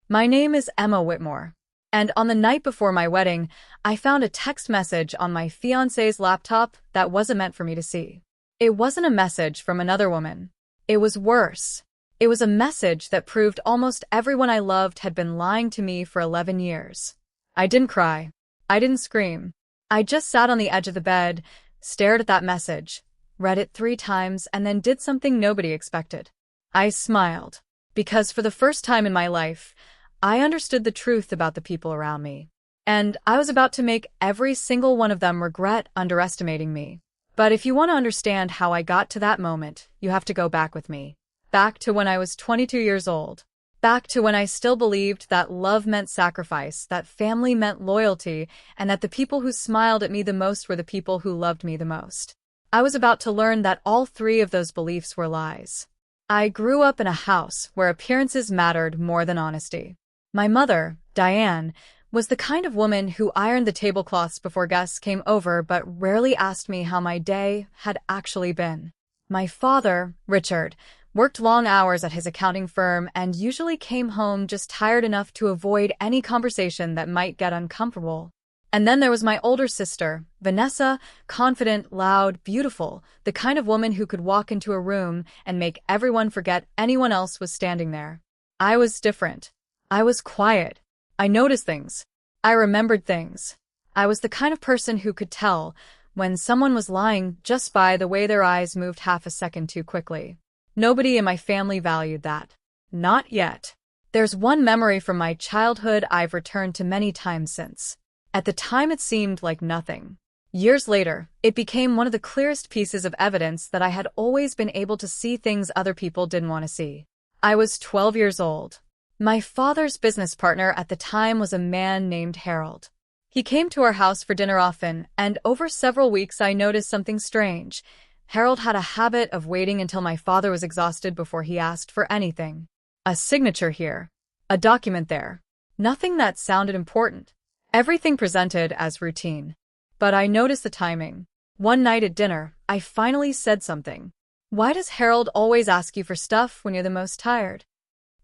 My name is Emma Whitmore. And on the night before my wedding, I found a text message on my fiancé's laptop that wasn't meant for me to see. It wasn't a message from another woman. It was worse. It was a message that proved almost everyone I loved had been lying to me for 11 years. I didn't cry. I didn't scream. I just sat on the edge of the bed, stared at that message, read it 3 times, and then did something nobody expected. I smiled. Because for the first time in my life, I understood the truth about the people around me. And I was about to make every single one of them regret underestimating me. But if you want to understand how I got to that moment, you have to go back with me. Back to when I was 22 years old. Back to when I still believed that love meant sacrifice, that family meant loyalty, and that the people who smiled at me the most were the people who loved me the most. I was about to learn that all 3 of those beliefs were lies. I grew up in a house where appearances mattered more than honesty. My mother, Diane, was the kind of woman who ironed the tablecloths before guests came over but rarely asked me how my day had actually been. My father, Richard, worked long hours at his accounting firm and usually came home just tired enough to avoid any conversation that might get uncomfortable. And then there was my older sister, Vanessa, confident, loud, beautiful, the kind of woman who could walk into a room and make everyone forget anyone else was standing there. I was different. I was quiet. I noticed things. I remembered things. I was the kind of person who could tell when someone was lying just by the way their eyes moved half a second too quickly. Nobody in my family valued that. Not yet. There's one memory from my childhood I've returned to many times since. At the time it seemed like nothing. Years later, it became one of the clearest pieces of evidence that I had always been able to see things other people didn't want to see. I was 12 years old. My father's business partner at the time was a man named Harold. He came to our house for dinner often, and over several weeks I noticed something strange. Harold had a habit of waiting until my father was exhausted before he asked for anything. A signature here. A document there. Nothing that sounded important. Everything presented as routine. But I noticed the timing. One night at dinner, I finally said something. "Why does Harold always ask you for stuff when you're the most tired?"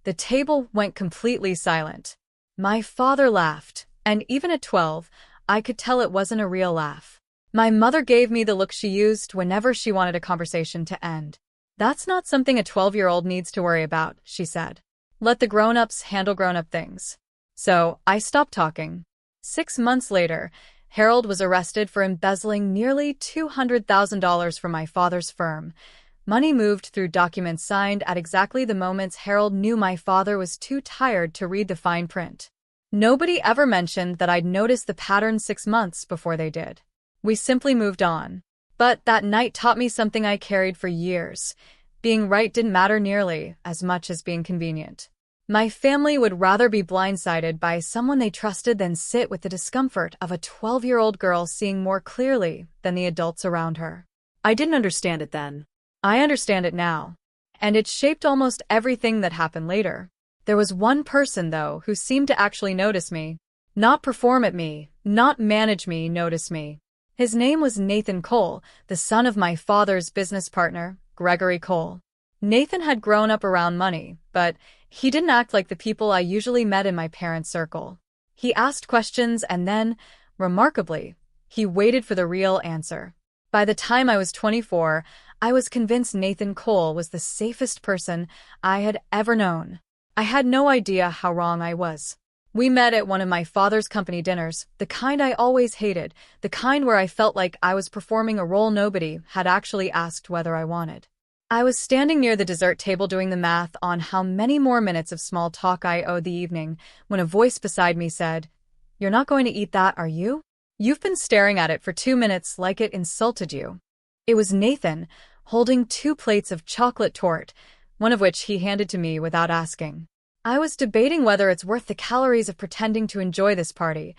The table went completely silent. My father laughed, and even at 12, I could tell it wasn't a real laugh. My mother gave me the look she used whenever she wanted a conversation to end. "That's not something a 12-year-old needs to worry about," she said. "Let the grown-ups handle grown-up things." So I stopped talking. 6 months later, Harold was arrested for embezzling nearly $200,000 from my father's firm. Money moved through documents signed at exactly the moments Harold knew my father was too tired to read the fine print. Nobody ever mentioned that I'd noticed the pattern 6 months before they did. We simply moved on. But that night taught me something I carried for years. Being right didn't matter nearly as much as being convenient. My family would rather be blindsided by someone they trusted than sit with the discomfort of a 12-year-old girl seeing more clearly than the adults around her. I didn't understand it then. I understand it now. And it shaped almost everything that happened later. There was one person, though, who seemed to actually notice me. Not perform at me, not manage me, notice me. His name was Nathan Cole, the son of my father's business partner, Gregory Cole. Nathan had grown up around money, but he didn't act like the people I usually met in my parents' circle. He asked questions and then, remarkably, he waited for the real answer. By the time I was 24, I was convinced Nathan Cole was the safest person I had ever known. I had no idea how wrong I was. We met at one of my father's company dinners, the kind I always hated, the kind where I felt like I was performing a role nobody had actually asked whether I wanted. I was standing near the dessert table doing the math on how many more minutes of small talk I owed the evening when a voice beside me said, "You're not going to eat that, are you? You've been staring at it for 2 minutes like it insulted you." It was Nathan, holding 2 plates of chocolate torte, one of which he handed to me without asking. "I was debating whether it's worth the calories of pretending to enjoy this party,"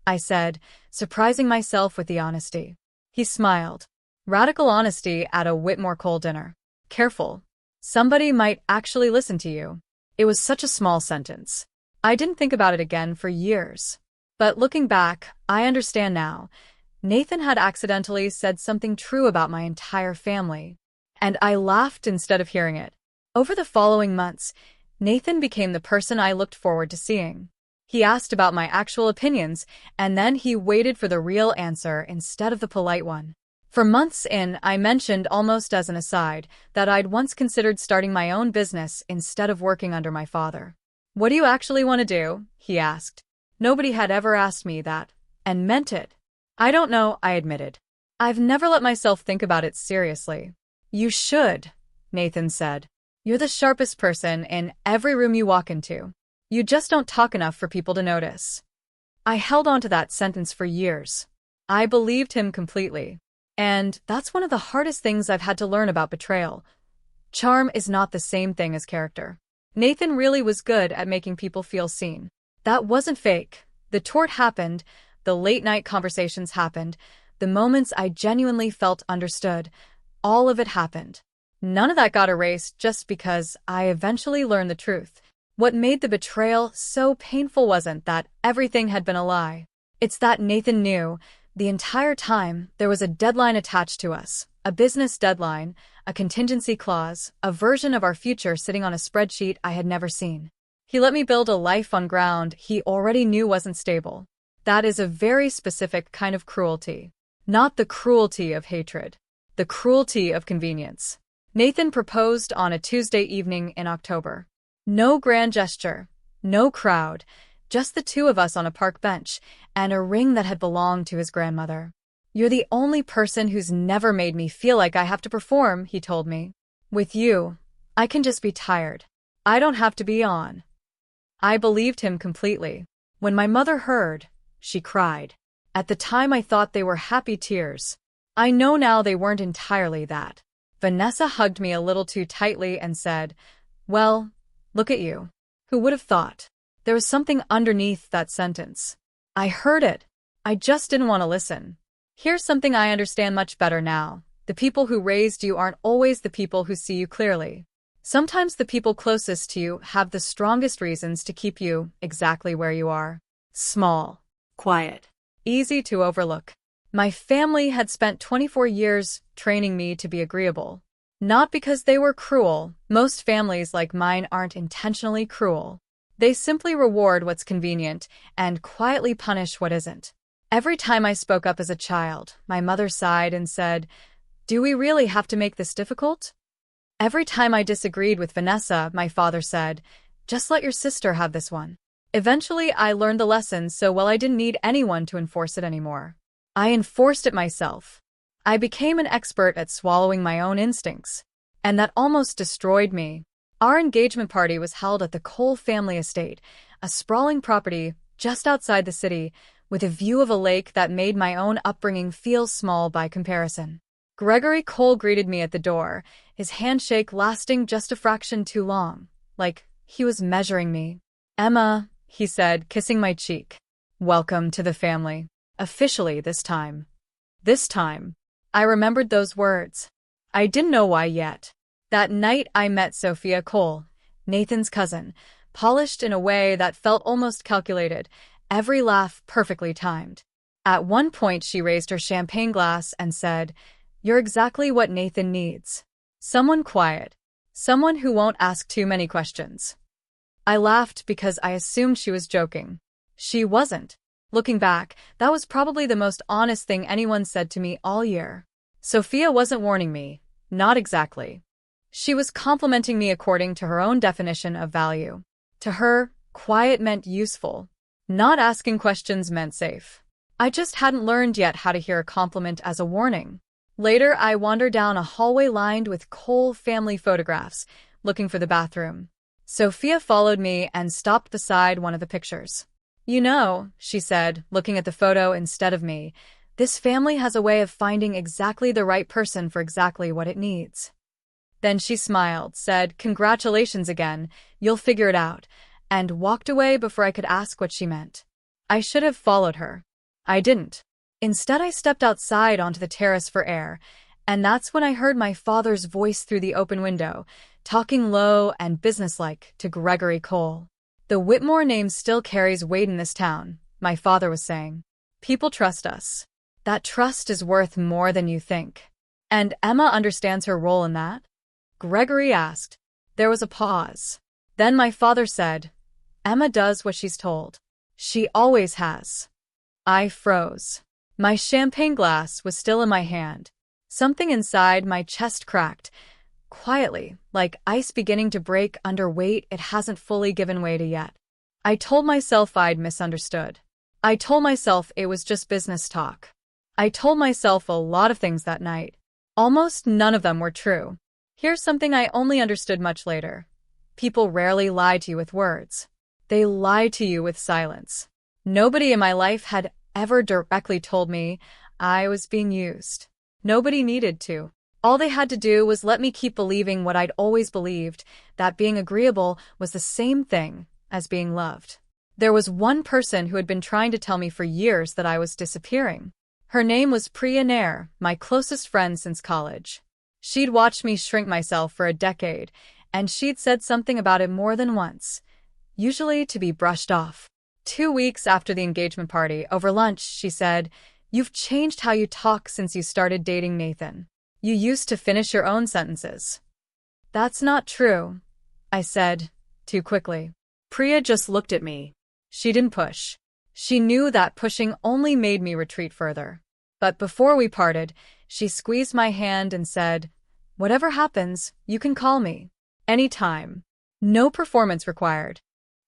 I said, surprising myself with the honesty. He smiled. Radical honesty at a Whitmore Cole dinner. Careful. Somebody might actually listen to you. It was such a small sentence. I didn't think about it again for years. But looking back, I understand now. Nathan had accidentally said something true about my entire family. And I laughed instead of hearing it. Over the following months, Nathan became the person I looked forward to seeing. He asked about my actual opinions, and then he waited for the real answer instead of the polite one. For months I mentioned almost as an aside that I'd once considered starting my own business instead of working under my father. "What do you actually want to do?" he asked. Nobody had ever asked me that, and meant it. "I don't know," I admitted. "I've never let myself think about it seriously." "You should," Nathan said. "You're the sharpest person in every room you walk into. You just don't talk enough for people to notice." I held on to that sentence for years. I believed him completely. And that's one of the hardest things I've had to learn about betrayal. Charm is not the same thing as character. Nathan really was good at making people feel seen. That wasn't fake. The tort happened, the late-night conversations happened, the moments I genuinely felt understood. All of it happened. None of that got erased just because I eventually learned the truth. What made the betrayal so painful wasn't that everything had been a lie. It's that Nathan knew, the entire time, there was a deadline attached to us, a business deadline, a contingency clause, a version of our future sitting on a spreadsheet I had never seen. He let me build a life on ground he already knew wasn't stable. That is a very specific kind of cruelty. Not the cruelty of hatred. The cruelty of convenience. Nathan proposed on a Tuesday evening in October. No grand gesture, no crowd, just the two of us on a park bench, and a ring that had belonged to his grandmother. "You're the only person who's never made me feel like I have to perform," he told me. "With you, I can just be tired. I don't have to be on." I believed him completely. When my mother heard, she cried. At the time I thought they were happy tears. I know now they weren't entirely that. Vanessa hugged me a little too tightly and said, "Well, look at you. Who would have thought?" There was something underneath that sentence. I heard it. I just didn't want to listen. Here's something I understand much better now. The people who raised you aren't always the people who see you clearly. Sometimes the people closest to you have the strongest reasons to keep you exactly where you are. Small, quiet, easy to overlook. My family had spent 24 years training me to be agreeable. Not because they were cruel. Most families like mine aren't intentionally cruel. They simply reward what's convenient and quietly punish what isn't. Every time I spoke up as a child, my mother sighed and said, "Do we really have to make this difficult?" Every time I disagreed with Vanessa, my father said, "Just let your sister have this one." Eventually, I learned the lesson so well I didn't need anyone to enforce it anymore. I enforced it myself. I became an expert at swallowing my own instincts. And that almost destroyed me. Our engagement party was held at the Cole family estate, a sprawling property just outside the city, with a view of a lake that made my own upbringing feel small by comparison. Gregory Cole greeted me at the door, his handshake lasting just a fraction too long, like he was measuring me. "Emma," he said, kissing my cheek. "Welcome to the family. Officially this time." This time. I remembered those words. I didn't know why yet. That night I met Sophia Cole, Nathan's cousin, polished in a way that felt almost calculated, every laugh perfectly timed. At one point she raised her champagne glass and said, "You're exactly what Nathan needs. Someone quiet. Someone who won't ask too many questions." I laughed because I assumed she was joking. She wasn't. Looking back, that was probably the most honest thing anyone said to me all year. Sophia wasn't warning me. Not exactly. She was complimenting me according to her own definition of value. To her, quiet meant useful. Not asking questions meant safe. I just hadn't learned yet how to hear a compliment as a warning. Later, I wandered down a hallway lined with Cole family photographs, looking for the bathroom. Sophia followed me and stopped beside one of the pictures. "You know," she said, looking at the photo instead of me, "this family has a way of finding exactly the right person for exactly what it needs." Then she smiled, said, "Congratulations again, you'll figure it out," and walked away before I could ask what she meant. I should have followed her. I didn't. Instead, I stepped outside onto the terrace for air, and that's when I heard my father's voice through the open window, talking low and businesslike to Gregory Cole. "The Whitmore name still carries weight in this town," my father was saying. "People trust us. That trust is worth more than you think. And Emma understands her role in that?" Gregory asked. There was a pause. Then my father said, "Emma does what she's told. She always has." I froze. My champagne glass was still in my hand. Something inside my chest cracked, quietly, like ice beginning to break under weight it hasn't fully given way to yet. I told myself I'd misunderstood. I told myself it was just business talk. I told myself a lot of things that night. Almost none of them were true. Here's something I only understood much later. People rarely lie to you with words. They lie to you with silence. Nobody in my life had ever directly told me I was being used. Nobody needed to. All they had to do was let me keep believing what I'd always believed, that being agreeable was the same thing as being loved. There was one person who had been trying to tell me for years that I was disappearing. Her name was Priya Nair, my closest friend since college. She'd watched me shrink myself for a decade, and she'd said something about it more than once, usually to be brushed off. 2 weeks after the engagement party, over lunch, she said, "You've changed how you talk since you started dating Nathan. You used to finish your own sentences." "That's not true," I said, too quickly. Priya just looked at me. She didn't push. She knew that pushing only made me retreat further. But before we parted, she squeezed my hand and said, "Whatever happens, you can call me. Anytime. No performance required."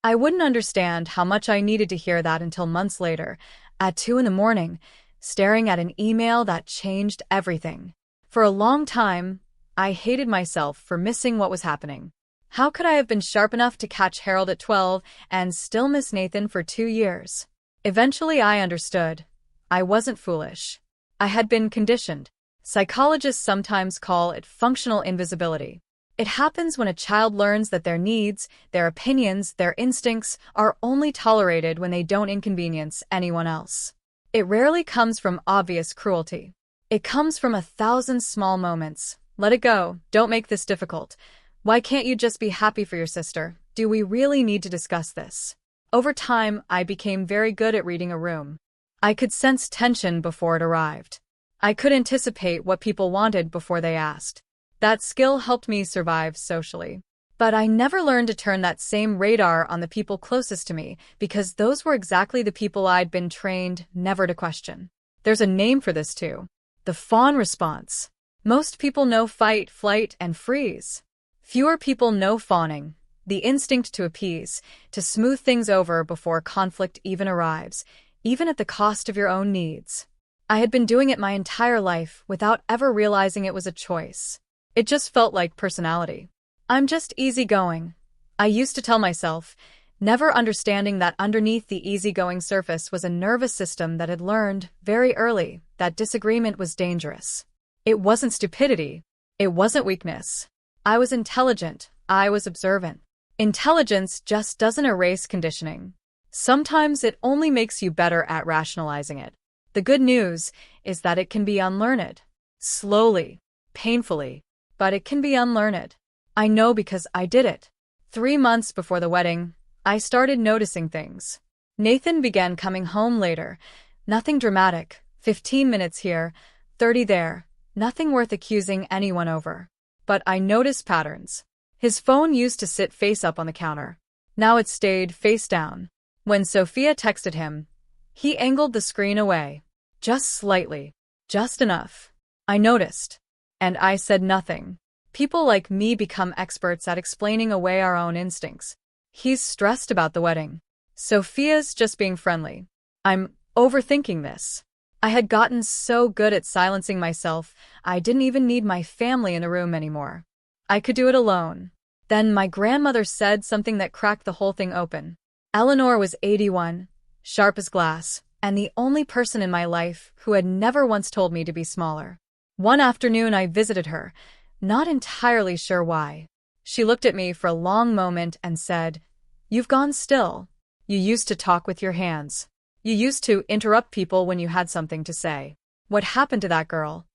I wouldn't understand how much I needed to hear that until months later, at 2 a.m, staring at an email that changed everything. For a long time, I hated myself for missing what was happening. How could I have been sharp enough to catch Harold at 12 and still miss Nathan for 2 years? Eventually I understood. I wasn't foolish. I had been conditioned. Psychologists sometimes call it functional invisibility. It happens when a child learns that their needs, their opinions, their instincts are only tolerated when they don't inconvenience anyone else. It rarely comes from obvious cruelty. It comes from 1,000 small moments. Let it go. Don't make this difficult. Why can't you just be happy for your sister? Do we really need to discuss this? Over time, I became very good at reading a room. I could sense tension before it arrived. I could anticipate what people wanted before they asked. That skill helped me survive socially. But I never learned to turn that same radar on the people closest to me, because those were exactly the people I'd been trained never to question. There's a name for this too. The fawn response. Most people know fight, flight, and freeze. Fewer people know fawning, the instinct to appease, to smooth things over before conflict even arrives, even at the cost of your own needs. I had been doing it my entire life without ever realizing it was a choice. It just felt like personality. I'm just easygoing, I used to tell myself, never understanding that underneath the easygoing surface was a nervous system that had learned, very early, that disagreement was dangerous. It wasn't stupidity. It wasn't weakness. I was intelligent. I was observant. Intelligence just doesn't erase conditioning. Sometimes it only makes you better at rationalizing it. The good news is that it can be unlearned. Slowly, painfully, but it can be unlearned. I know because I did it. 3 months before the wedding, I started noticing things. Nathan began coming home later. Nothing dramatic. 15 minutes here, 30 there. Nothing worth accusing anyone over. But I noticed patterns. His phone used to sit face up on the counter. Now it stayed face down. When Sophia texted him, he angled the screen away. Just slightly. Just enough. I noticed. And I said nothing. People like me become experts at explaining away our own instincts. He's stressed about the wedding. Sophia's just being friendly. I'm overthinking this. I had gotten so good at silencing myself, I didn't even need my family in the room anymore. I could do it alone. Then my grandmother said something that cracked the whole thing open. Eleanor was 81, sharp as glass, and the only person in my life who had never once told me to be smaller. One afternoon I visited her, not entirely sure why. She looked at me for a long moment and said, "You've gone still. You used to talk with your hands. You used to interrupt people when you had something to say. What happened to that girl?"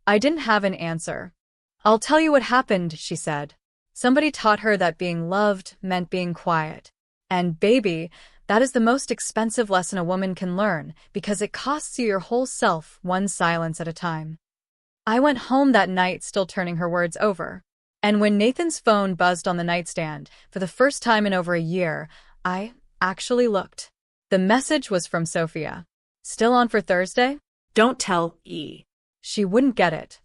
I didn't have an answer. "I'll tell you what happened," she said. "Somebody taught her that being loved meant being quiet. And baby, that is the most expensive lesson a woman can learn, because it costs you your whole self, one silence at a time." I went home that night still turning her words over. And when Nathan's phone buzzed on the nightstand, for the first time in over a year, I actually looked. The message was from Sophia. Still on for Thursday? Don't tell E. She wouldn't get it.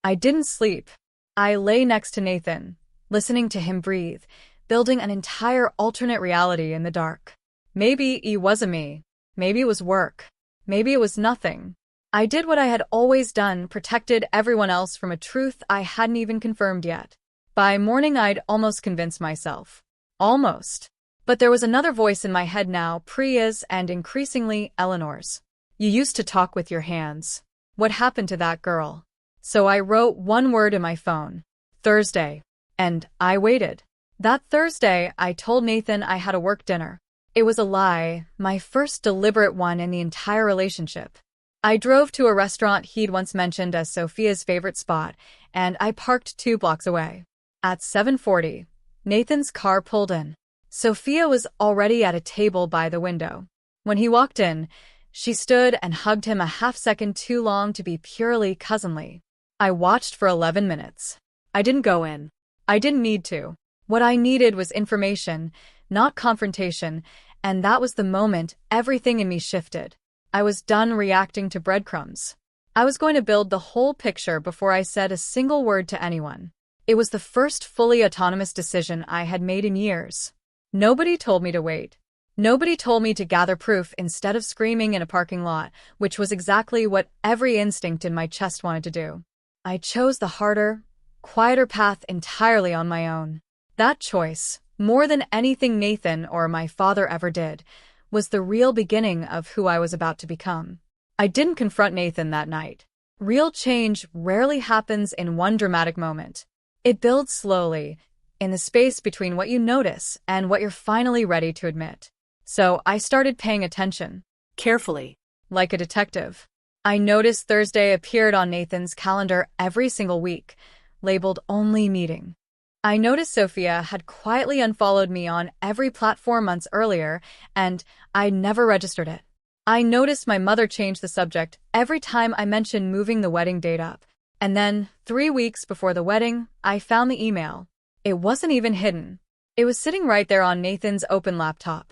I didn't sleep. I lay next to Nathan, listening to him breathe, building an entire alternate reality in the dark. Maybe E wasn't me. Maybe it was work. Maybe it was nothing. I did what I had always done, protected everyone else from a truth I hadn't even confirmed yet. By morning, I'd almost convinced myself. Almost. But there was another voice in my head now, Priya's and increasingly Eleanor's. You used to talk with your hands. What happened to that girl? So I wrote one word in my phone. Thursday. And I waited. That Thursday, I told Nathan I had a work dinner. It was a lie, my first deliberate one in the entire relationship. I drove to a restaurant he'd once mentioned as Sophia's favorite spot, and I parked 2 blocks away. At 7:40, Nathan's car pulled in. Sophia was already at a table by the window. When he walked in, she stood and hugged him a half-second too long to be purely cousinly. I watched for 11 minutes. I didn't go in. I didn't need to. What I needed was information, not confrontation, and that was the moment everything in me shifted. I was done reacting to breadcrumbs. I was going to build the whole picture before I said a single word to anyone. It was the first fully autonomous decision I had made in years. Nobody told me to wait. Nobody told me to gather proof instead of screaming in a parking lot, which was exactly what every instinct in my chest wanted to do. I chose the harder, quieter path entirely on my own. That choice, more than anything Nathan or my father ever did, was the real beginning of who I was about to become. I didn't confront Nathan that night. Real change rarely happens in one dramatic moment. It builds slowly, in the space between what you notice and what you're finally ready to admit. So I started paying attention. Carefully. Like a detective. I noticed Thursday appeared on Nathan's calendar every single week, labeled only meeting. I noticed Sophia had quietly unfollowed me on every platform months earlier, and I never registered it. I noticed my mother changed the subject every time I mentioned moving the wedding date up. And then, 3 weeks before the wedding, I found the email. It wasn't even hidden. It was sitting right there on Nathan's open laptop.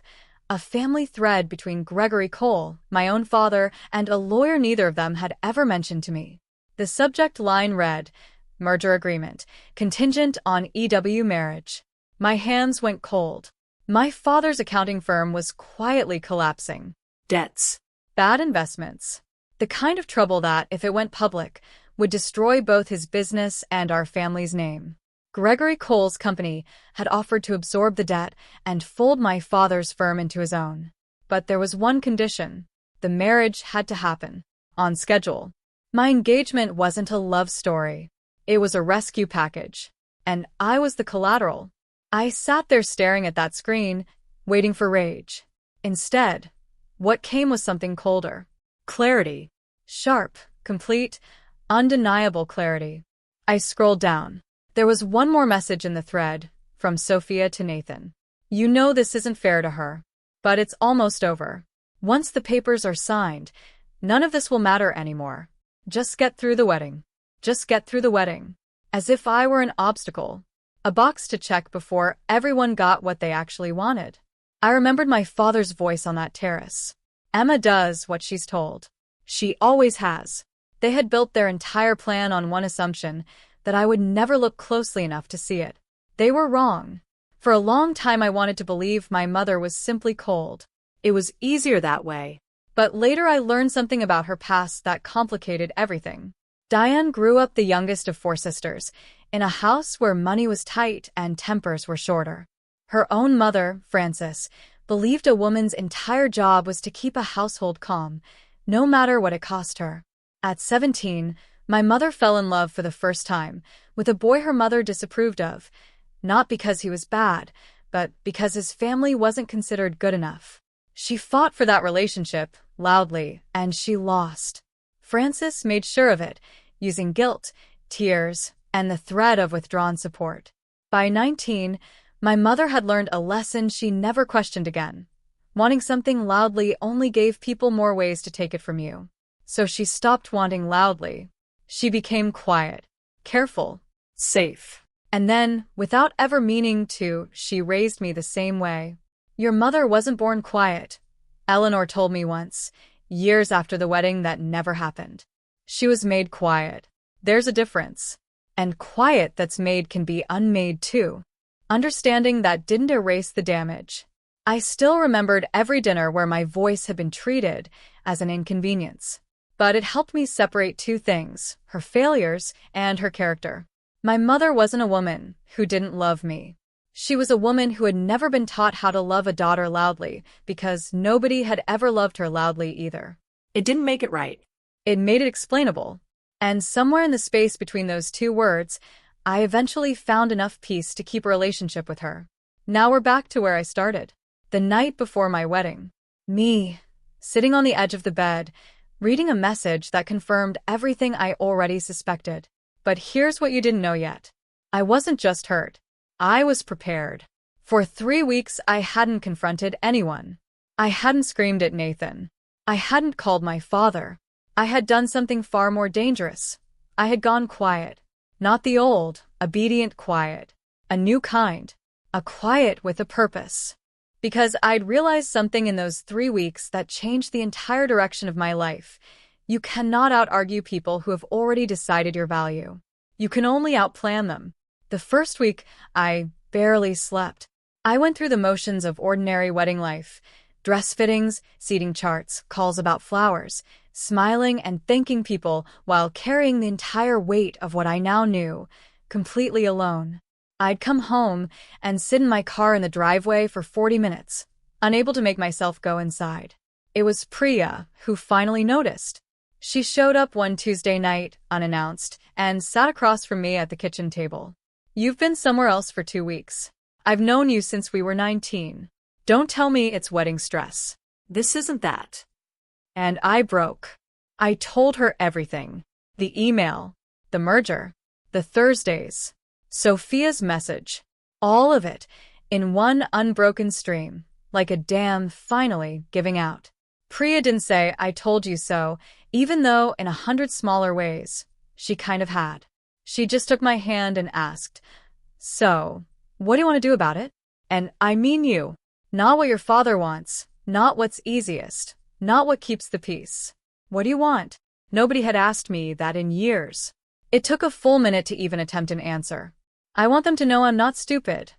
A family thread between Gregory Cole, my own father, and a lawyer neither of them had ever mentioned to me. The subject line read, Merger Agreement, contingent on EW marriage. My hands went cold. My father's accounting firm was quietly collapsing. Debts. Bad investments. The kind of trouble that, if it went public, would destroy both his business and our family's name. Gregory Cole's company had offered to absorb the debt and fold my father's firm into his own. But there was one condition. The marriage had to happen. On schedule. My engagement wasn't a love story. It was a rescue package. And I was the collateral. I sat there staring at that screen, waiting for rage. Instead, what came was something colder. Clarity. Sharp, complete, undeniable clarity. I scrolled down. There was one more message in the thread, from Sophia to Nathan. You know this isn't fair to her, but it's almost over. Once the papers are signed, none of this will matter anymore. Just get through the wedding. Just get through the wedding. As if I were an obstacle. A box to check before everyone got what they actually wanted. I remembered my father's voice on that terrace. Emma does what she's told. She always has. They had built their entire plan on one assumption, that I would never look closely enough to see it. They were wrong. For a long time I wanted to believe my mother was simply cold. It was easier that way. But later I learned something about her past that complicated everything. Diane grew up the youngest of 4 sisters, in a house where money was tight and tempers were shorter. Her own mother, Frances, believed a woman's entire job was to keep a household calm, no matter what it cost her. At 17, my mother fell in love for the first time, with a boy her mother disapproved of, not because he was bad, but because his family wasn't considered good enough. She fought for that relationship, loudly, and she lost. Frances made sure of it, using guilt, tears, and the threat of withdrawn support. By 19, my mother had learned a lesson she never questioned again. Wanting something loudly only gave people more ways to take it from you. So she stopped wanting loudly. She became quiet, careful, safe. And then, without ever meaning to, she raised me the same way. Your mother wasn't born quiet. Eleanor told me once, years after the wedding that never happened. She was made quiet. There's a difference. And quiet that's made can be unmade too. Understanding that didn't erase the damage. I still remembered every dinner where my voice had been treated as an inconvenience. But it helped me separate two things, her failures and her character. My mother wasn't a woman who didn't love me. She was a woman who had never been taught how to love a daughter loudly, because nobody had ever loved her loudly either. It didn't make it right. It made it explainable. And somewhere in the space between those two words, I eventually found enough peace to keep a relationship with her. Now we're back to where I started. The night before my wedding. Me, sitting on the edge of the bed, reading a message that confirmed everything I already suspected. But here's what you didn't know yet. I wasn't just hurt. I was prepared. For 3 weeks, I hadn't confronted anyone. I hadn't screamed at Nathan. I hadn't called my father. I had done something far more dangerous. I had gone quiet. Not the old, obedient quiet. A new kind. A quiet with a purpose. Because I'd realized something in those 3 weeks that changed the entire direction of my life. You cannot out-argue people who have already decided your value. You can only outplan them. The first week, I barely slept. I went through the motions of ordinary wedding life. Dress fittings, seating charts, calls about flowers, smiling and thanking people while carrying the entire weight of what I now knew, completely alone. I'd come home and sit in my car in the driveway for 40 minutes, unable to make myself go inside. It was Priya who finally noticed. She showed up one Tuesday night, unannounced, and sat across from me at the kitchen table. You've been somewhere else for 2 weeks. I've known you since we were 19. Don't tell me it's wedding stress. This isn't that. And I broke. I told her everything. The email, the merger, the Thursdays, Sophia's message. All of it, in one unbroken stream, like a dam finally giving out. Priya didn't say, I told you so, even though in 100 smaller ways, she kind of had. She just took my hand and asked, so, what do you want to do about it? And I mean you. Not what your father wants, not what's easiest, not what keeps the peace. What do you want? Nobody had asked me that in years. It took a full minute to even attempt an answer. I want them to know I'm not stupid.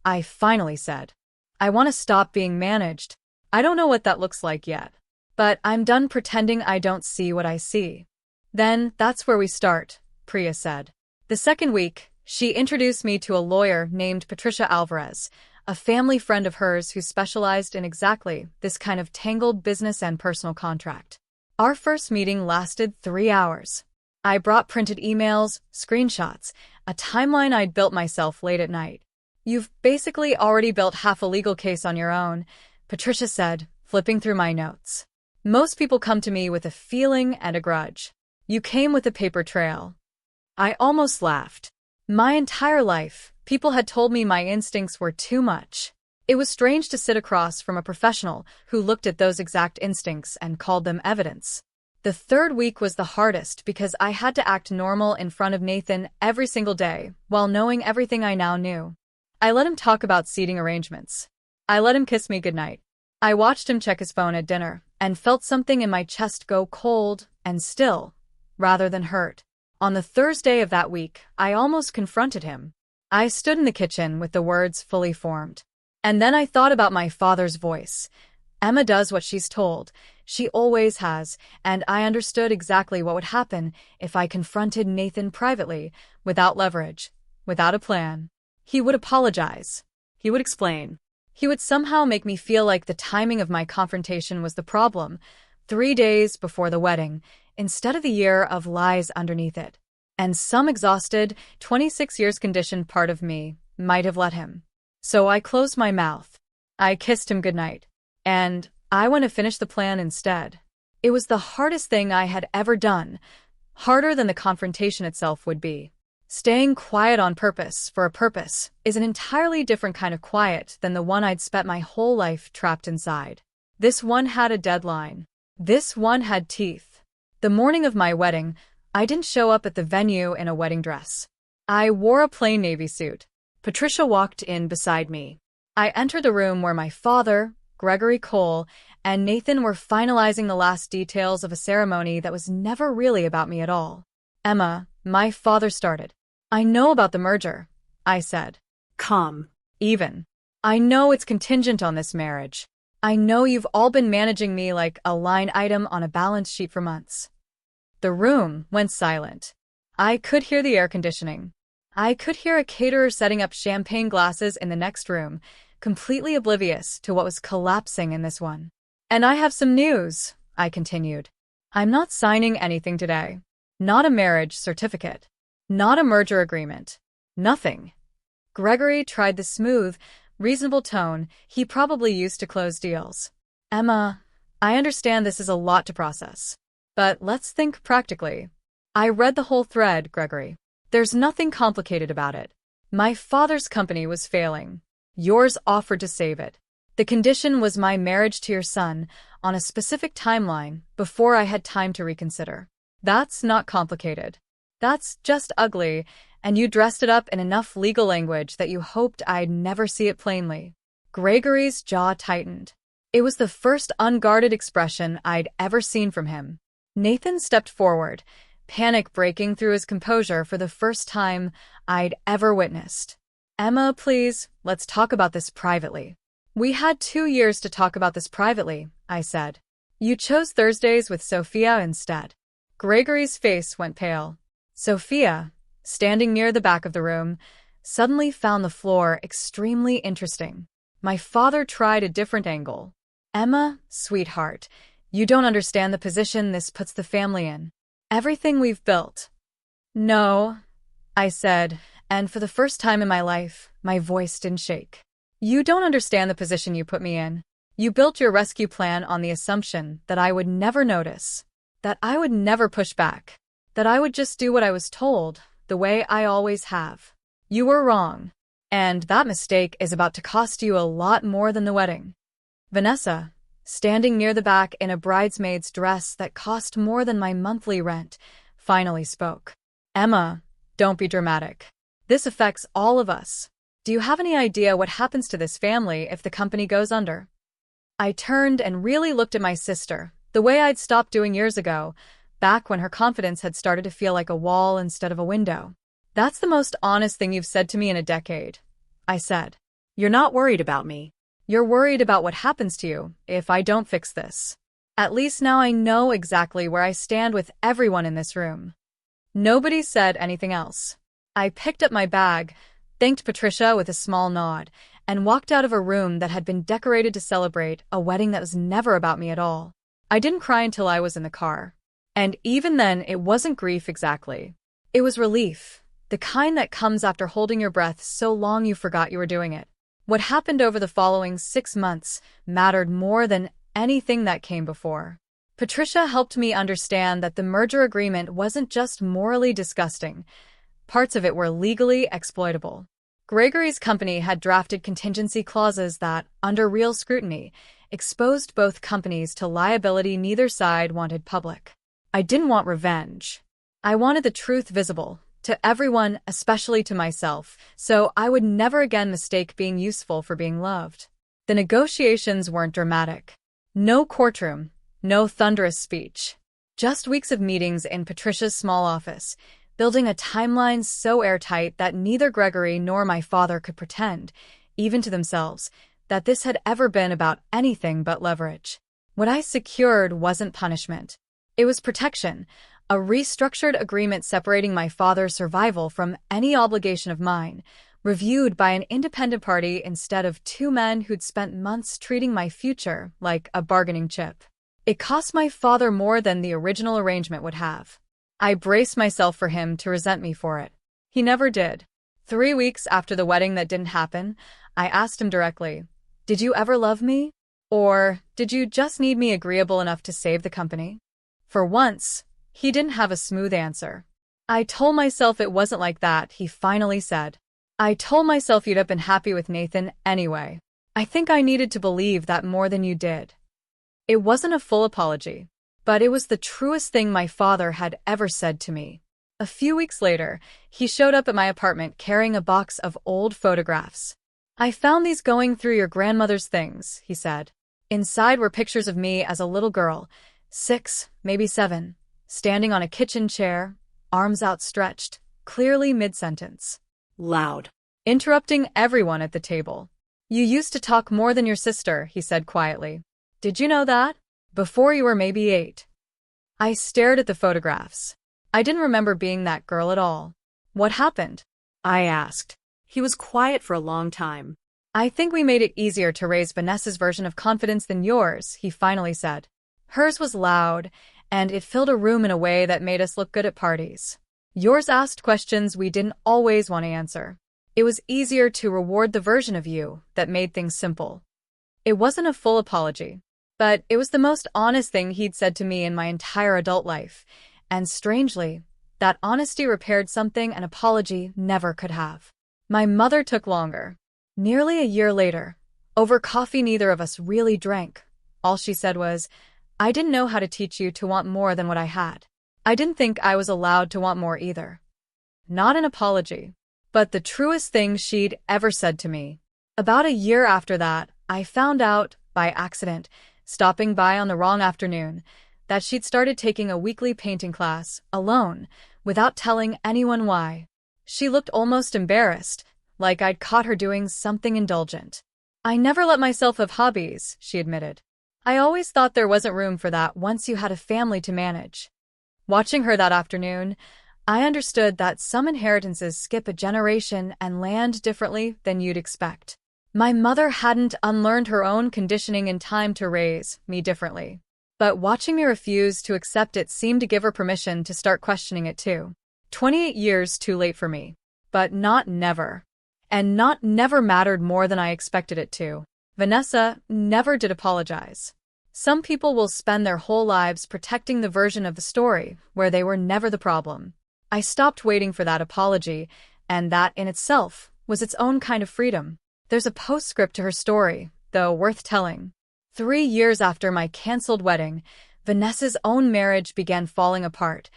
I finally said. I want to stop being managed. I don't know what that looks like yet. But I'm done pretending I don't see what I see. Then, that's where we start, Priya said. The second week, she introduced me to a lawyer named Patricia Alvarez, a family friend of hers who specialized in exactly this kind of tangled business and personal contract. Our first meeting lasted 3 hours. I brought printed emails, screenshots, a timeline I'd built myself late at night. You've basically already built half a legal case on your own, Patricia said, flipping through my notes. Most people come to me with a feeling and a grudge. You came with a paper trail. I almost laughed. My entire life, people had told me my instincts were too much. It was strange to sit across from a professional who looked at those exact instincts and called them evidence. The third week was the hardest because I had to act normal in front of Nathan every single day, while knowing everything I now knew. I let him talk about seating arrangements. I let him kiss me goodnight. I watched him check his phone at dinner, and felt something in my chest go cold and still, rather than hurt. On the Thursday of that week, I almost confronted him. I stood in the kitchen with the words fully formed. And then I thought about my father's voice. Emma does what she's told. She always has, and I understood exactly what would happen if I confronted Nathan privately, without leverage, without a plan. He would apologize. He would explain. He would somehow make me feel like the timing of my confrontation was the problem, 3 days before the wedding, instead of the year of lies underneath it. And some exhausted, 26 years conditioned part of me might have let him. So I closed my mouth. I kissed him goodnight. And I went to finish the plan instead. It was the hardest thing I had ever done, harder than the confrontation itself would be. Staying quiet on purpose for a purpose is an entirely different kind of quiet than the one I'd spent my whole life trapped inside. This one had a deadline. This one had teeth. The morning of my wedding, I didn't show up at the venue in a wedding dress. I wore a plain navy suit. Patricia walked in beside me. I entered the room where my father, Gregory Cole, and Nathan were finalizing the last details of a ceremony that was never really about me at all. Emma, my father started. I know about the merger, I said. Calm. Even. I know it's contingent on this marriage. I know you've all been managing me like a line item on a balance sheet for months. The room went silent. I could hear the air conditioning. I could hear a caterer setting up champagne glasses in the next room, completely oblivious to what was collapsing in this one. And I have some news, I continued. I'm not signing anything today. Not a marriage certificate. Not a merger agreement. Nothing. Gregory tried the smooth, reasonable tone he probably used to close deals. Emma, I understand this is a lot to process. But let's think practically. I read the whole thread, Gregory. There's nothing complicated about it. My father's company was failing. Yours offered to save it. The condition was my marriage to your son on a specific timeline before I had time to reconsider. That's not complicated. That's just ugly, and you dressed it up in enough legal language that you hoped I'd never see it plainly. Gregory's jaw tightened. It was the first unguarded expression I'd ever seen from him. Nathan stepped forward, panic breaking through his composure for the first time I'd ever witnessed. Emma, please, let's talk about this privately. We had 2 years to talk about this privately, I said. You chose Thursdays with Sophia instead. Gregory's face went pale. Sophia, standing near the back of the room, suddenly found the floor extremely interesting. My father tried a different angle. Emma, sweetheart, you don't understand the position this puts the family in. Everything we've built. No, I said, and for the first time in my life, my voice didn't shake. You don't understand the position you put me in. You built your rescue plan on the assumption that I would never notice, that I would never push back, that I would just do what I was told, the way I always have. You were wrong, and that mistake is about to cost you a lot more than the wedding. Vanessa, standing near the back in a bridesmaid's dress that cost more than my monthly rent, finally spoke. Emma, don't be dramatic. This affects all of us. Do you have any idea what happens to this family if the company goes under? I turned and really looked at my sister, the way I'd stopped doing years ago, back when her confidence had started to feel like a wall instead of a window. That's the most honest thing you've said to me in a decade, I said. You're not worried about me. You're worried about what happens to you if I don't fix this. At least now I know exactly where I stand with everyone in this room. Nobody said anything else. I picked up my bag, thanked Patricia with a small nod, and walked out of a room that had been decorated to celebrate a wedding that was never about me at all. I didn't cry until I was in the car. And even then, it wasn't grief exactly. It was relief, the kind that comes after holding your breath so long you forgot you were doing it. What happened over the following 6 months mattered more than anything that came before. Patricia helped me understand that the merger agreement wasn't just morally disgusting. Parts of it were legally exploitable. Gregory's company had drafted contingency clauses that, under real scrutiny, exposed both companies to liability neither side wanted public. I didn't want revenge. I wanted the truth visible, to everyone, especially to myself, so I would never again mistake being useful for being loved. The negotiations weren't dramatic. No courtroom, no thunderous speech. Just weeks of meetings in Patricia's small office, building a timeline so airtight that neither Gregory nor my father could pretend, even to themselves, that this had ever been about anything but leverage. What I secured wasn't punishment. It was protection, a restructured agreement separating my father's survival from any obligation of mine, reviewed by an independent party instead of 2 men who'd spent months treating my future like a bargaining chip. It cost my father more than the original arrangement would have. I braced myself for him to resent me for it. He never did. 3 weeks after the wedding that didn't happen, I asked him directly, "Did you ever love me? Or did you just need me agreeable enough to save the company?" For once, he didn't have a smooth answer. "I told myself it wasn't like that," he finally said. "I told myself you'd have been happy with Nathan anyway. I think I needed to believe that more than you did." It wasn't a full apology, but it was the truest thing my father had ever said to me. A few weeks later, he showed up at my apartment carrying a box of old photographs. "I found these going through your grandmother's things," he said. Inside were pictures of me as a little girl, 6, maybe 7, standing on a kitchen chair, arms outstretched, clearly mid-sentence. Loud. Interrupting everyone at the table. "You used to talk more than your sister," he said quietly. "Did you know that? Before you were maybe 8. I stared at the photographs. I didn't remember being that girl at all. "What happened?" I asked. He was quiet for a long time. "I think we made it easier to raise Vanessa's version of confidence than yours," he finally said. "Hers was loud, and it filled a room in a way that made us look good at parties. Yours asked questions we didn't always want to answer. It was easier to reward the version of you that made things simple." It wasn't a full apology, but it was the most honest thing he'd said to me in my entire adult life, and strangely, that honesty repaired something an apology never could have. My mother took longer. Nearly a year later, over coffee neither of us really drank. All she said was, "I didn't know how to teach you to want more than what I had. I didn't think I was allowed to want more either." Not an apology, but the truest thing she'd ever said to me. About a year after that, I found out, by accident, stopping by on the wrong afternoon, that she'd started taking a weekly painting class, alone, without telling anyone why. She looked almost embarrassed, like I'd caught her doing something indulgent. "I never let myself have hobbies," she admitted. "I always thought there wasn't room for that once you had a family to manage." Watching her that afternoon, I understood that some inheritances skip a generation and land differently than you'd expect. My mother hadn't unlearned her own conditioning in time to raise me differently. But watching me refuse to accept it seemed to give her permission to start questioning it too. 28 years too late for me. But not never. And not never mattered more than I expected it to. Vanessa never did apologize. Some people will spend their whole lives protecting the version of the story where they were never the problem. I stopped waiting for that apology, and that in itself was its own kind of freedom. There's a postscript to her story, though worth telling. 3 years after my canceled wedding, Vanessa's own marriage began falling apart.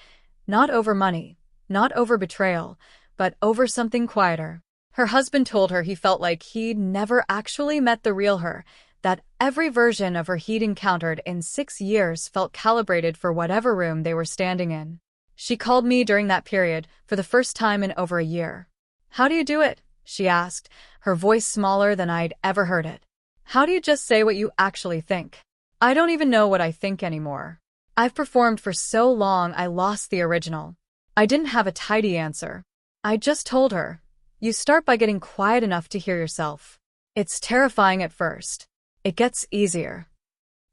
Not over money, not over betrayal, but over something quieter. Her husband told her he felt like he'd never actually met the real her, that every version of her he'd encountered in 6 years felt calibrated for whatever room they were standing in. She called me during that period for the first time in over a year. "How do you do it?" she asked, her voice smaller than I'd ever heard it. "How do you just say what you actually think?" I don't even know what I think anymore. I've performed for so long I lost the original. I didn't have a tidy answer. I just told her, "You start by getting quiet enough to hear yourself. It's terrifying at first. It gets easier."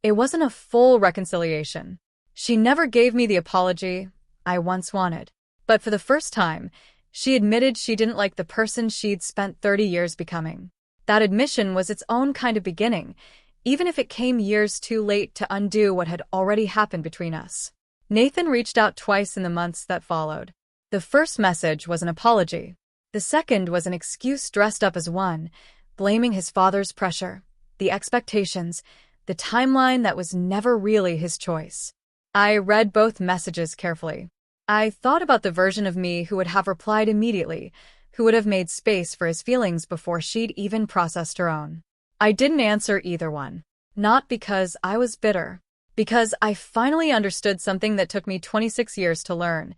It wasn't a full reconciliation. She never gave me the apology I once wanted. But for the first time, she admitted she didn't like the person she'd spent 30 years becoming. That admission was its own kind of beginning, even if it came years too late to undo what had already happened between us. Nathan reached out twice in the months that followed. The first message was an apology. The second was an excuse dressed up as one, blaming his father's pressure, the expectations, the timeline that was never really his choice. I read both messages carefully. I thought about the version of me who would have replied immediately, who would have made space for his feelings before she'd even processed her own. I didn't answer either one. Not because I was bitter. Because I finally understood something that took me 26 years to learn.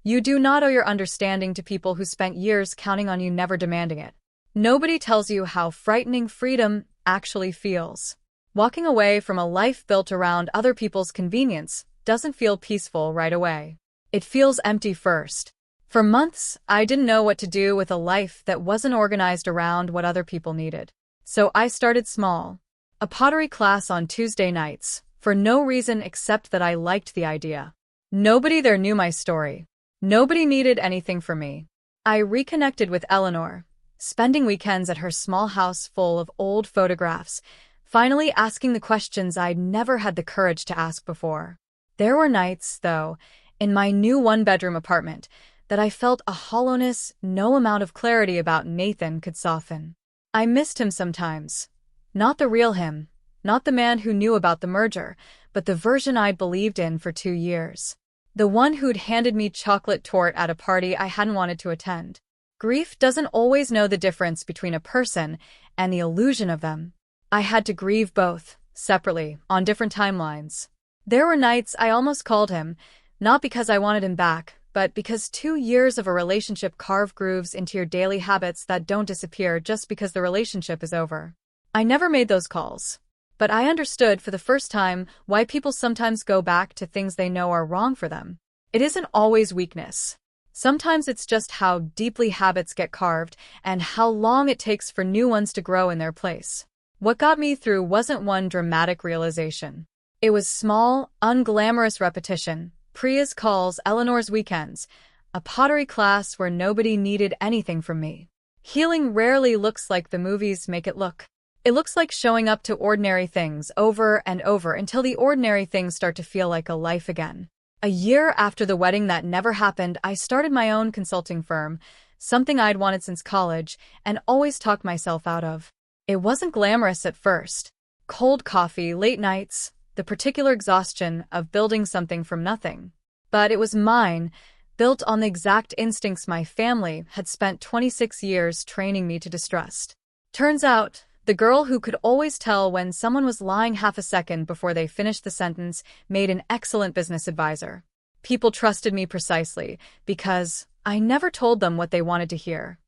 You do not owe your understanding to people who spent years counting on you never demanding it. Nobody tells you how frightening freedom actually feels. Walking away from a life built around other people's convenience doesn't feel peaceful right away. It feels empty first. For months, I didn't know what to do with a life that wasn't organized around what other people needed. So I started small. A pottery class on Tuesday nights, for no reason except that I liked the idea. Nobody there knew my story. Nobody needed anything from me. I reconnected with Eleanor, spending weekends at her small house full of old photographs, finally asking the questions I'd never had the courage to ask before. There were nights, though, in my new one-bedroom apartment, that I felt a hollowness no amount of clarity about Nathan could soften. I missed him sometimes. Not the real him, not the man who knew about the merger, but the version I'd believed in for 2 years. The one who'd handed me chocolate torte at a party I hadn't wanted to attend. Grief doesn't always know the difference between a person and the illusion of them. I had to grieve both, separately, on different timelines. There were nights I almost called him, not because I wanted him back, but because 2 years of a relationship carve grooves into your daily habits that don't disappear just because the relationship is over. I never made those calls. But I understood for the first time why people sometimes go back to things they know are wrong for them. It isn't always weakness. Sometimes it's just how deeply habits get carved and how long it takes for new ones to grow in their place. What got me through wasn't one dramatic realization. It was small, unglamorous repetition. Priya's calls, Eleanor's weekends, a pottery class where nobody needed anything from me. Healing rarely looks like the movies make it look. It looks like showing up to ordinary things over and over until the ordinary things start to feel like a life again. A year after the wedding that never happened, I started my own consulting firm, something I'd wanted since college and always talked myself out of. It wasn't glamorous at first. Cold coffee, late nights, the particular exhaustion of building something from nothing. But it was mine, built on the exact instincts my family had spent 26 years training me to distrust. Turns out, the girl who could always tell when someone was lying half a second before they finished the sentence made an excellent business advisor. People trusted me precisely because I never told them what they wanted to hear.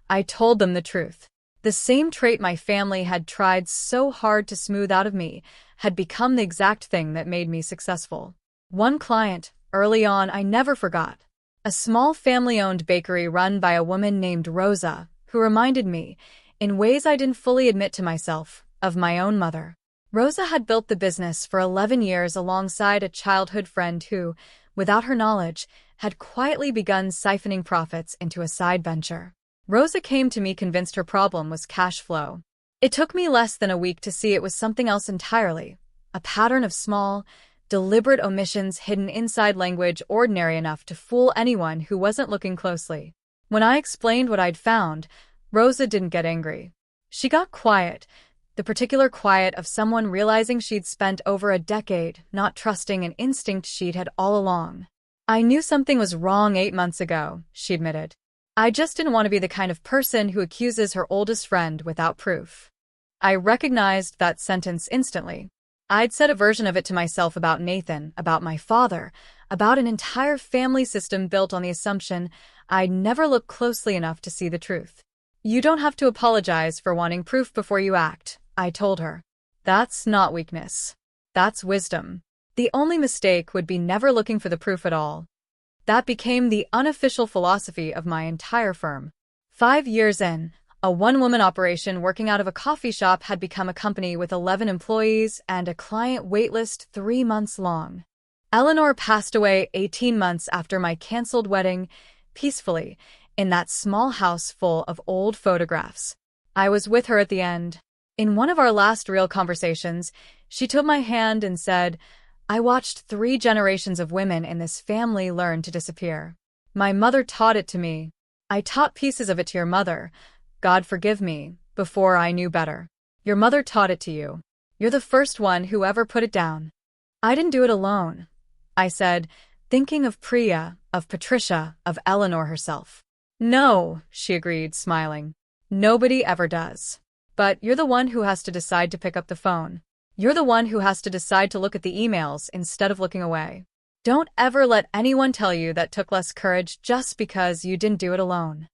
I told them the truth. The same trait my family had tried so hard to smooth out of me had become the exact thing that made me successful. One client, early on, I never forgot. A small family-owned bakery run by a woman named Rosa, who reminded me, in ways I didn't fully admit to myself, of my own mother. Rosa had built the business for 11 years alongside a childhood friend who, without her knowledge, had quietly begun siphoning profits into a side venture. Rosa came to me convinced her problem was cash flow. It took me less than a week to see it was something else entirely, a pattern of small, deliberate omissions hidden inside language ordinary enough to fool anyone who wasn't looking closely. When I explained what I'd found, Rosa didn't get angry. She got quiet, the particular quiet of someone realizing she'd spent over a decade not trusting an instinct she'd had all along. I knew something was wrong 8 months ago, she admitted. I just didn't want to be the kind of person who accuses her oldest friend without proof. I recognized that sentence instantly. I'd said a version of it to myself about Nathan, about my father, about an entire family system built on the assumption I'd never look closely enough to see the truth. You don't have to apologize for wanting proof before you act, I told her. That's not weakness. That's wisdom. The only mistake would be never looking for the proof at all. That became the unofficial philosophy of my entire firm. 5 years in, a one-woman operation working out of a coffee shop had become a company with 11 employees and a client waitlist 3 months long. Eleanor passed away 18 months after my canceled wedding, peacefully, in that small house full of old photographs. I was with her at the end. In one of our last real conversations, she took my hand and said, I watched 3 generations of women in this family learn to disappear. My mother taught it to me. I taught pieces of it to your mother, God forgive me, before I knew better. Your mother taught it to you. You're the first one who ever put it down. I didn't do it alone, I said, thinking of Priya, of Patricia, of Eleanor herself. No, she agreed, smiling. Nobody ever does. But you're the one who has to decide to pick up the phone. You're the one who has to decide to look at the emails instead of looking away. Don't ever let anyone tell you that took less courage just because you didn't do it alone.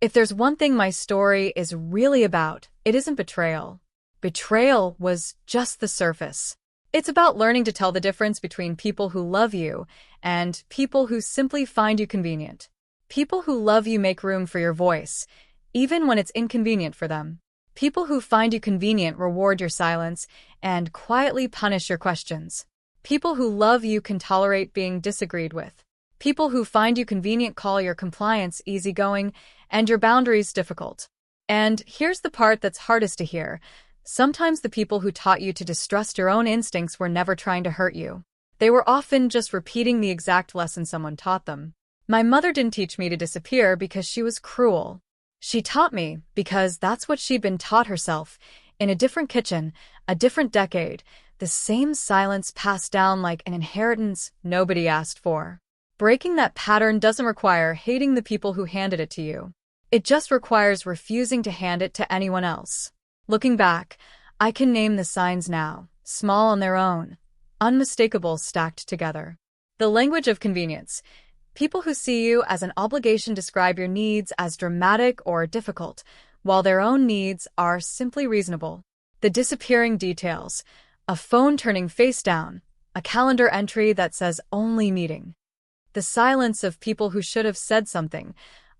If there's one thing my story is really about, it isn't betrayal. Betrayal was just the surface. It's about learning to tell the difference between people who love you and people who simply find you convenient. People who love you make room for your voice, even when it's inconvenient for them. People who find you convenient reward your silence and quietly punish your questions. People who love you can tolerate being disagreed with. People who find you convenient call your compliance easygoing and your boundaries difficult. And here's the part that's hardest to hear. Sometimes the people who taught you to distrust your own instincts were never trying to hurt you. They were often just repeating the exact lesson someone taught them. My mother didn't teach me to disappear because she was cruel. She taught me because that's what she'd been taught herself, in a different kitchen, a different decade, the same silence passed down like an inheritance nobody asked for. Breaking that pattern doesn't require hating the people who handed it to you. It just requires refusing to hand it to anyone else. Looking back, I can name the signs now, small on their own, unmistakable stacked together. The language of convenience. People who see you as an obligation describe your needs as dramatic or difficult, while their own needs are simply reasonable. The disappearing details. A phone turning face down, a calendar entry that says only meeting. The silence of people who should have said something,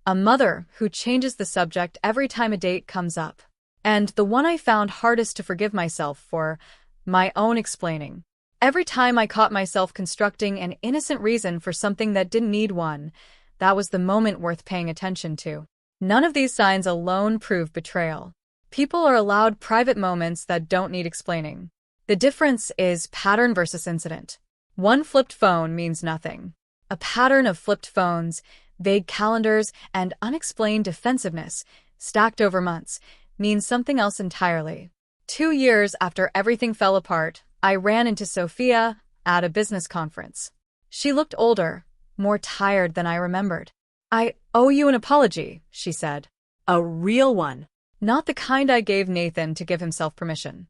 a mother who changes the subject every time a date comes up. And the one I found hardest to forgive myself for, my own explaining. Every time I caught myself constructing an innocent reason for something that didn't need one, that was the moment worth paying attention to. None of these signs alone prove betrayal. People are allowed private moments that don't need explaining. The difference is pattern versus incident. One flipped phone means nothing. A pattern of flipped phones, vague calendars, and unexplained defensiveness, stacked over months, means something else entirely. 2 years after everything fell apart, I ran into Sophia at a business conference. She looked older, more tired than I remembered. "I owe you an apology," she said. A real one. Not the kind I gave Nathan to give himself permission.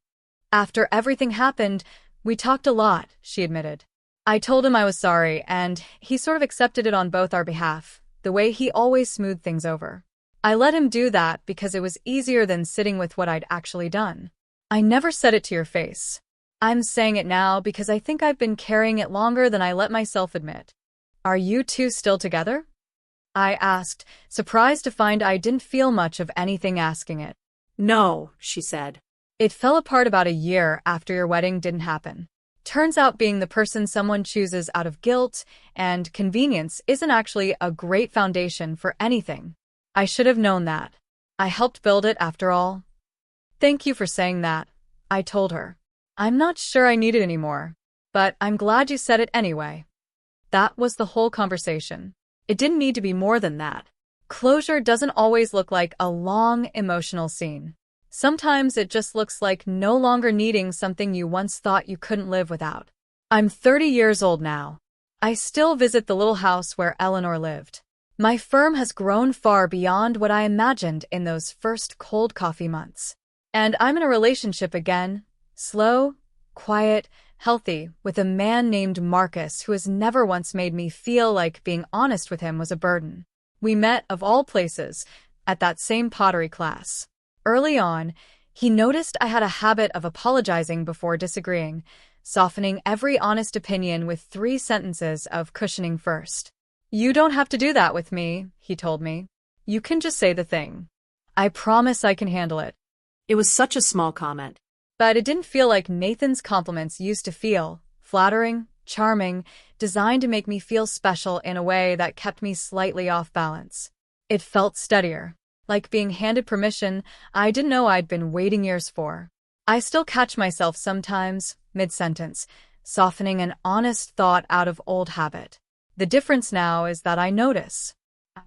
"After everything happened, we talked a lot," she admitted. I told him I was sorry, and he sort of accepted it on both our behalf, the way he always smoothed things over. I let him do that because it was easier than sitting with what I'd actually done. "I never said it to your face. I'm saying it now because I think I've been carrying it longer than I let myself admit." "Are you two still together?" I asked, surprised to find I didn't feel much of anything asking it. "No," she said. "It fell apart about a year after your wedding didn't happen. Turns out being the person someone chooses out of guilt and convenience isn't actually a great foundation for anything. I should have known that. I helped build it after all." "Thank you for saying that," I told her. "I'm not sure I need it anymore, but I'm glad you said it anyway." That was the whole conversation. It didn't need to be more than that. Closure doesn't always look like a long, emotional scene. Sometimes it just looks like no longer needing something you once thought you couldn't live without. I'm 30 years old now. I still visit the little house where Eleanor lived. My firm has grown far beyond what I imagined in those first cold coffee months. And I'm in a relationship again, slow, quiet, healthy, with a man named Marcus who has never once made me feel like being honest with him was a burden. We met, of all places, at that same pottery class. Early on, he noticed I had a habit of apologizing before disagreeing, softening every honest opinion with 3 sentences of cushioning first. "You don't have to do that with me," he told me. "You can just say the thing. I promise I can handle it." It was such a small comment. But it didn't feel like Nathan's compliments used to feel, flattering, charming, designed to make me feel special in a way that kept me slightly off balance. It felt steadier, like being handed permission I didn't know I'd been waiting years for. I still catch myself sometimes, mid-sentence, softening an honest thought out of old habit. The difference now is that I notice.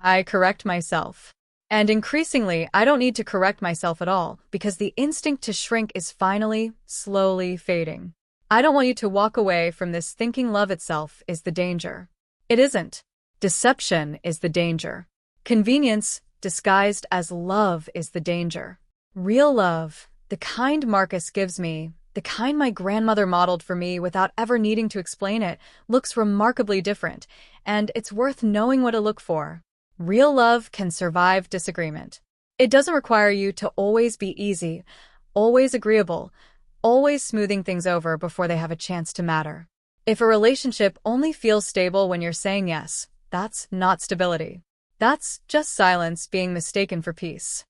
I correct myself. And increasingly, I don't need to correct myself at all, because the instinct to shrink is finally, slowly fading. I don't want you to walk away from this thinking love itself is the danger. It isn't. Deception is the danger. Convenience, disguised as love, is the danger. Real love, the kind Marcus gives me, the kind my grandmother modeled for me without ever needing to explain it, looks remarkably different, and it's worth knowing what to look for. Real love can survive disagreement. It doesn't require you to always be easy, always agreeable, always smoothing things over before they have a chance to matter. If a relationship only feels stable when you're saying yes, that's not stability. That's just silence being mistaken for peace.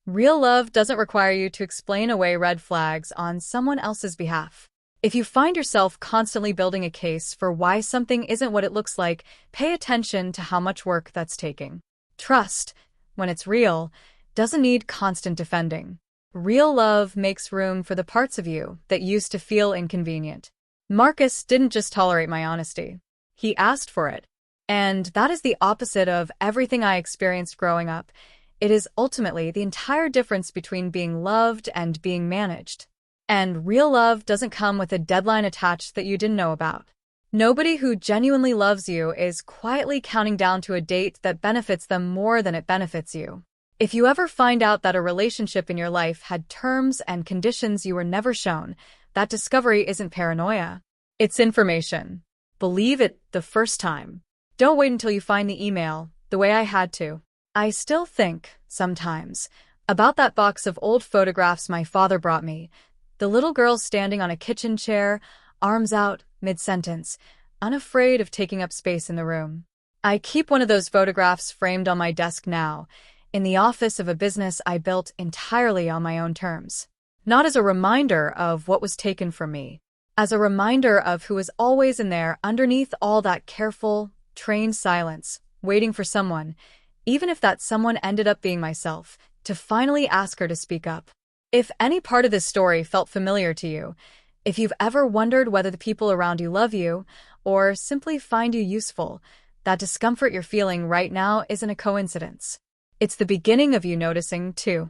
Real love doesn't require you to explain away red flags on someone else's behalf. If you find yourself constantly building a case for why something isn't what it looks like, pay attention to how much work that's taking. Trust, when it's real, doesn't need constant defending. Real love makes room for the parts of you that used to feel inconvenient. Marcus didn't just tolerate my honesty. He asked for it. And that is the opposite of everything I experienced growing up. It is ultimately the entire difference between being loved and being managed. And real love doesn't come with a deadline attached that you didn't know about. Nobody who genuinely loves you is quietly counting down to a date that benefits them more than it benefits you. If you ever find out that a relationship in your life had terms and conditions you were never shown, that discovery isn't paranoia. It's information. Believe it the first time. Don't wait until you find the email, the way I had to. I still think, sometimes, about that box of old photographs my father brought me. The little girl standing on a kitchen chair, arms out, mid-sentence, unafraid of taking up space in the room. I keep one of those photographs framed on my desk now, in the office of a business I built entirely on my own terms. Not as a reminder of what was taken from me, as a reminder of who was always in there underneath all that careful, trained silence, waiting for someone, even if that someone ended up being myself, to finally ask her to speak up. If any part of this story felt familiar to you, if you've ever wondered whether the people around you love you, or simply find you useful, that discomfort you're feeling right now isn't a coincidence. It's the beginning of you noticing, too.